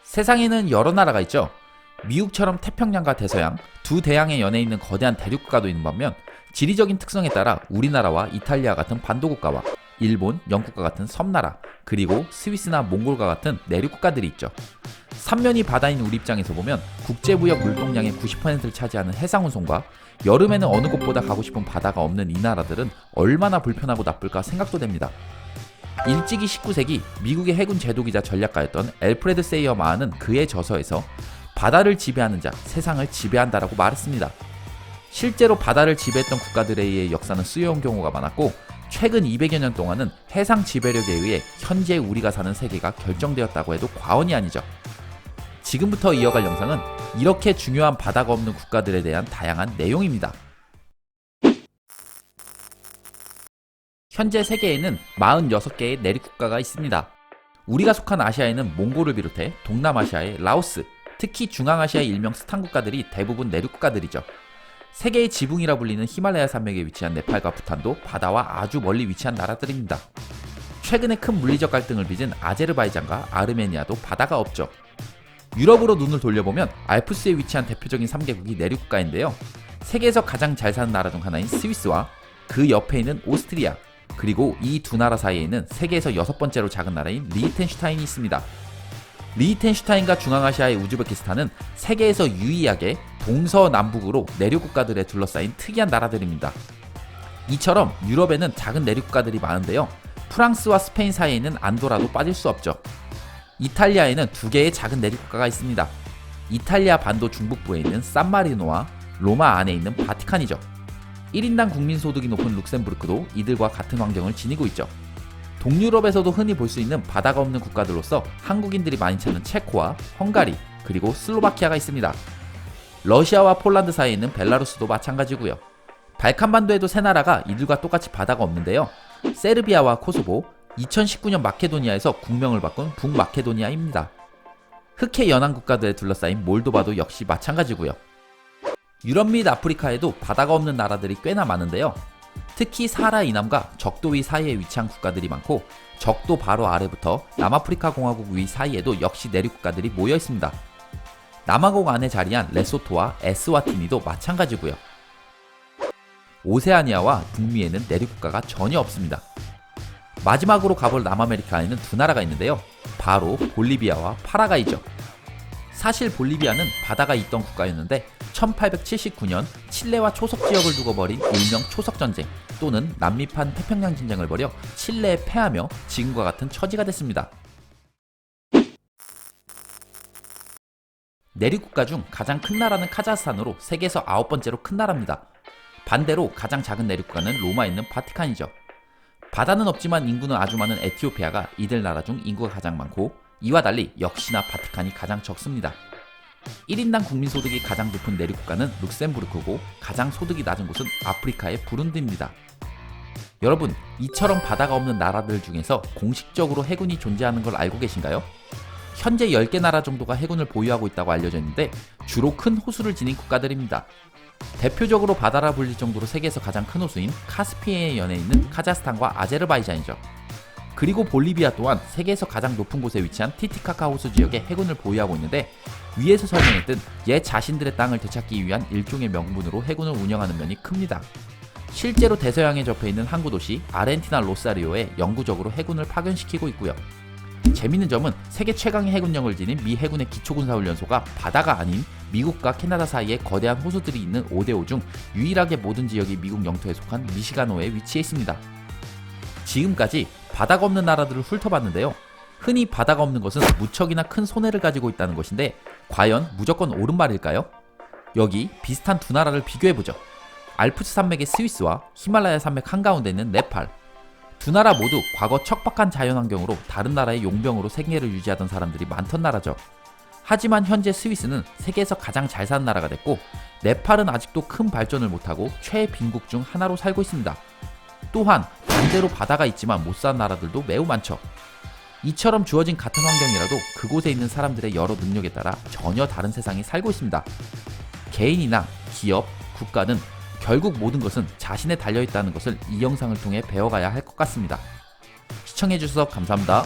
세상에는 여러 나라가 있죠. 미국처럼 태평양과 대서양, 두 대양의 연에 있는 거대한 대륙국가도 있는 반면 지리적인 특성에 따라 우리나라와 이탈리아 같은 반도국가와 일본, 영국과 같은 섬나라, 그리고 스위스나 몽골과 같은 내륙국가들이 있죠. 삼면이 바다인 우리 입장에서 보면 국제무역 물동량의 90%를 차지하는 해상운송과 여름에는 어느 곳보다 가고 싶은 바다가 없는 이 나라들은 얼마나 불편하고 나쁠까 생각도 됩니다. 일찍이 19세기 미국의 해군 제도기자 전략가였던 엘프레드 세이어 마하는 그의 저서에서 바다를 지배하는 자, 세상을 지배한다라고 말했습니다. 실제로 바다를 지배했던 국가들에 의해 역사는 쓰여온 경우가 많았고 최근 200여 년 동안은 해상 지배력에 의해 현재 우리가 사는 세계가 결정되었다고 해도 과언이 아니죠. 지금부터 이어갈 영상은 이렇게 중요한 바다가 없는 국가들에 대한 다양한 내용입니다. 현재 세계에는 46개의 내륙국가가 있습니다. 우리가 속한 아시아에는 몽골을 비롯해 동남아시아의 라오스, 특히 중앙아시아의 일명 스탄 국가들이 대부분 내륙국가들이죠. 세계의 지붕이라 불리는 히말라야 산맥에 위치한 네팔과 부탄도 바다와 아주 멀리 위치한 나라들입니다. 최근에 큰 물리적 갈등을 빚은 아제르바이잔과 아르메니아도 바다가 없죠. 유럽으로 눈을 돌려보면 알프스에 위치한 대표적인 3개국이 내륙국가인데요. 세계에서 가장 잘 사는 나라 중 하나인 스위스와 그 옆에 있는 오스트리아, 그리고 이 두 나라 사이에는 세계에서 6번째로 작은 나라인 리히텐슈타인이 있습니다. 리히텐슈타인과 중앙아시아의 우즈베키스탄은 세계에서 유일하게 동서남북으로 내륙국가들에 둘러싸인 특이한 나라들입니다. 이처럼 유럽에는 작은 내륙국가들이 많은데요. 프랑스와 스페인 사이에는 안도라도 빠질 수 없죠. 이탈리아에는 2개의 작은 내륙국가가 있습니다. 이탈리아 반도 중북부에 있는 산마리노와 로마 안에 있는 바티칸이죠. 1인당 국민소득이 높은 룩셈부르크도 이들과 같은 환경을 지니고 있죠. 동유럽에서도 흔히 볼 수 있는 바다가 없는 국가들로서 한국인들이 많이 찾는 체코와 헝가리, 그리고 슬로바키아가 있습니다. 러시아와 폴란드 사이에 있는 벨라루스도 마찬가지고요. 발칸반도에도 세 나라가 이들과 똑같이 바다가 없는데요. 세르비아와 코소보, 2019년 마케도니아에서 국명을 바꾼 북마케도니아입니다. 흑해 연안 국가들에 둘러싸인 몰도바도 역시 마찬가지고요. 유럽 및 아프리카에도 바다가 없는 나라들이 꽤나 많은데요. 특히 사하라 이남과 적도 위 사이에 위치한 국가들이 많고 적도 바로 아래부터 남아프리카 공화국 위 사이에도 역시 내륙국가들이 모여 있습니다. 남아공 안에 자리한 레소토와 에스와티니도 마찬가지고요. 오세아니아와 북미에는 내륙국가가 전혀 없습니다. 마지막으로 가볼 남아메리카에는 두 나라가 있는데요. 바로 볼리비아와 파라과이죠. 사실 볼리비아는 바다가 있던 국가였는데 1879년 칠레와 초석 지역을 두고 벌인 일명 초석전쟁 또는 남미판 태평양 전쟁을 벌여 칠레에 패하며 지금과 같은 처지가 됐습니다. 내륙국가 중 가장 큰 나라는 카자흐스탄으로 세계에서 9번째로 큰 나라입니다. 반대로 가장 작은 내륙국가는 로마에 있는 바티칸이죠. 바다는 없지만 인구는 아주 많은 에티오피아가 이들 나라 중 인구가 가장 많고 이와 달리 역시나 바티칸이 가장 적습니다. 1인당 국민소득이 가장 높은 내륙국가는 룩셈부르크고 가장 소득이 낮은 곳은 아프리카의 부룬디입니다. 여러분, 이처럼 바다가 없는 나라들 중에서 공식적으로 해군이 존재하는 걸 알고 계신가요? 현재 10개 나라 정도가 해군을 보유하고 있다고 알려져 있는데 주로 큰 호수를 지닌 국가들입니다. 대표적으로 바다라 불릴 정도로 세계에서 가장 큰 호수인 카스피해의 연에 있는 카자흐스탄과 아제르바이잔이죠. 그리고 볼리비아 또한 세계에서 가장 높은 곳에 위치한 티티카카 호수 지역에 해군을 보유하고 있는데 위에서 설명했듯 얘 자신들의 땅을 되찾기 위한 일종의 명분으로 해군을 운영하는 면이 큽니다. 실제로 대서양에 접해 있는 항구 도시 아르헨티나 로사리오에 영구적으로 해군을 파견시키고 있고요. 재밌는 점은 세계 최강의 해군력을 지닌 미 해군의 기초군사훈련소가 바다가 아닌 미국과 캐나다 사이에 거대한 호수들이 있는 5대5 중 유일하게 모든 지역이 미국 영토에 속한 미시간호에 위치해 있습니다. 지금까지 바다가 없는 나라들을 훑어봤는데요. 흔히 바다가 없는 것은 무척이나 큰 손해를 가지고 있다는 것인데 과연 무조건 옳은 말일까요? 여기 비슷한 두 나라를 비교해보죠. 알프스 산맥의 스위스와 히말라야 산맥 한가운데 있는 네팔. 두 나라 모두 과거 척박한 자연환경으로 다른 나라의 용병으로 생계를 유지하던 사람들이 많던 나라죠. 하지만 현재 스위스는 세계에서 가장 잘 사는 나라가 됐고 네팔은 아직도 큰 발전을 못하고 최빈국 중 하나로 살고 있습니다. 또한 반대로 바다가 있지만 못 사는 나라들도 매우 많죠. 이처럼 주어진 같은 환경이라도 그곳에 있는 사람들의 여러 능력에 따라 전혀 다른 세상이 살고 있습니다. 개인이나 기업, 국가는 결국 모든 것은 자신에 달려있다는 것을 이 영상을 통해 배워가야 할 것 같습니다. 시청해주셔서 감사합니다.